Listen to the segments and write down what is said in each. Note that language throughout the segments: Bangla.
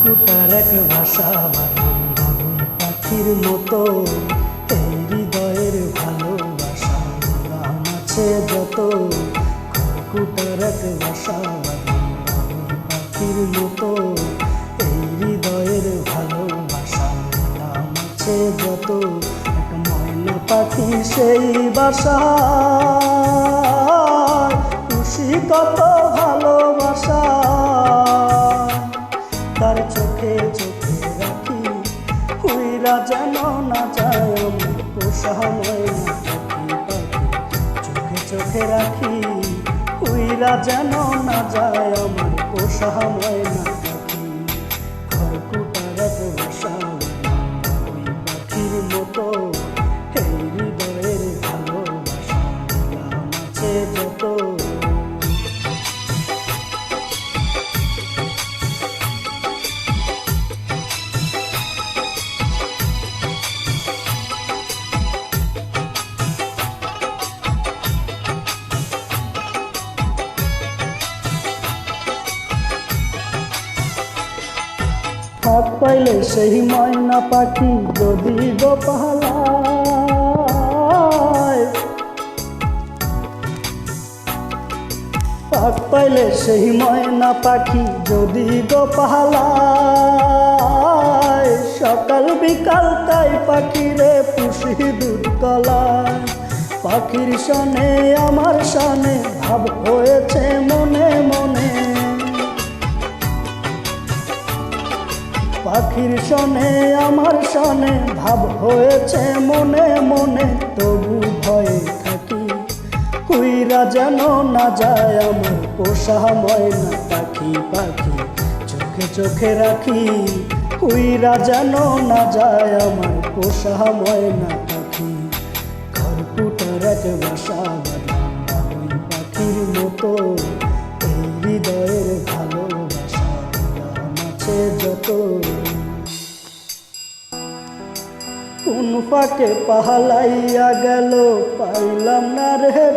খড়কুটার এক ভাষা বানাম বাবুই পাখির মতো, এই হৃদয়ের ভালোবাসা নাম আছে যত। খড়কুটার এক ভাষা বানাম বাবুই পাখির মতো, এই হৃদয়ের ভালোবাসা নাম আছে যত। এক ময়না পাখি সেই বাসা, খুশি কত ভালোবাসা, তার চোখে চোখে রাখি উইরা যেন না যায় আমার পোষা ময়না পাখি। চোখে চোখে রাখি উইরা যেন না যায় আমার পোষা ময়না পাখি। খড়কুটার এক ভাষা ওই পাখির মতো, এই হৃদয়ের ভালোবাসা নাম আছে যত। ফাঁক পাইলে সেই ময়না পাখি যদি গো পালায়, ফাঁক পাইলে সেই ময়না পাখি যদি গো পালায়, সকাল বিকাল তাই পাখিরে পুষি দুধ কলায়। পাখির সনে আমার সনে ভাব হয়েছে মনে মনে, পাখির সনে আমার সনে ভাব হয়েছে মনে মনে। তবু ভয়ে থাকি উইরা যেন না যায় আমার পোষা ময়না পাখি। পাখি চোখে চোখে রাখি উইরা যেন না যায় আমার পোষা ময়না পাখি। খড়কুটার এক বাসা বানাম বাবুই পাখির মতো, এই হৃদয়ের ভালোবাসা নাম আছে যত। কোন ফাঁকে পাহালাইয়া গেল পাইলাম না রে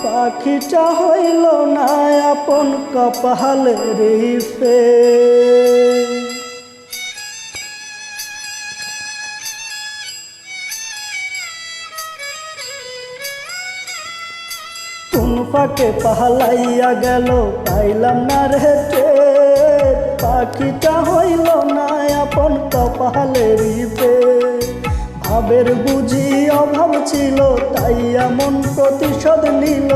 পাখিটা হইল না আপন কপালের রিফে। কোন ফাঁকে পাহালাইয়া গেল পাইলাম না রে পাখিটা হইল না আপন কপালের রিফে। ভাবের বুঝি অভাব ছিল তাই এমন প্রতিশোধ নিল,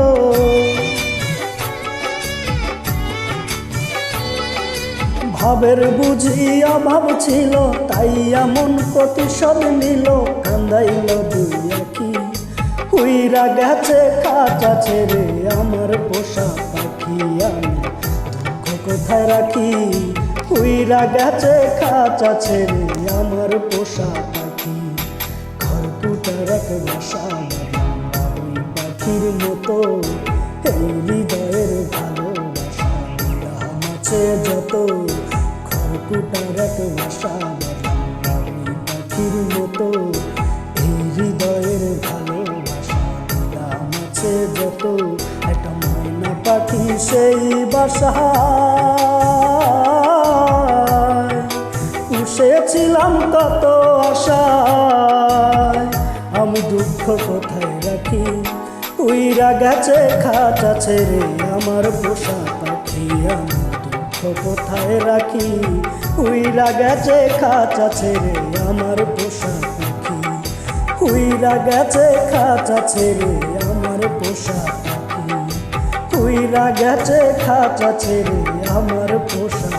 ভাবের বুঝি অভাব ছিল তাই এমন প্রতিশোধ নিল। কান্দাইল দুই আঁখি উইরা গেছে খাঁচা ছেড়ে আমার পোষা পাখি। আমি দুঃখ কোথায় রাখি উইরা গেছে খাঁচা ছেড়ে আমার পোষা পাখি। খড়কুটার এক বাসা বানাম বাবুই পাখির মতো, এই হৃদয়ের ভালোবাসা নাম আছে যত। খড়কুটার এক বাসা বানাম বাবুই পাখির মতো, এই হৃদয়ের ভালোবাসা নাম আছে যত। একটা ময়না পাখি সেই বাসা পুষেছিলাম কত আশায়, আমি দুঃখ কোথায় রাখি উইরা গেছে খাঁচা ছেড়ে আমার পোষা পাখি। আমি দুঃখ কোথায় রাখি উইরা গেছে খাঁচা ছেড়ে আমার পোষা পাখি। উইরা গেছে খাঁচা ছেড়ে আমার পোষা পাখি। উইরা গেছে খাঁচা ছেড়ে আমার পোষা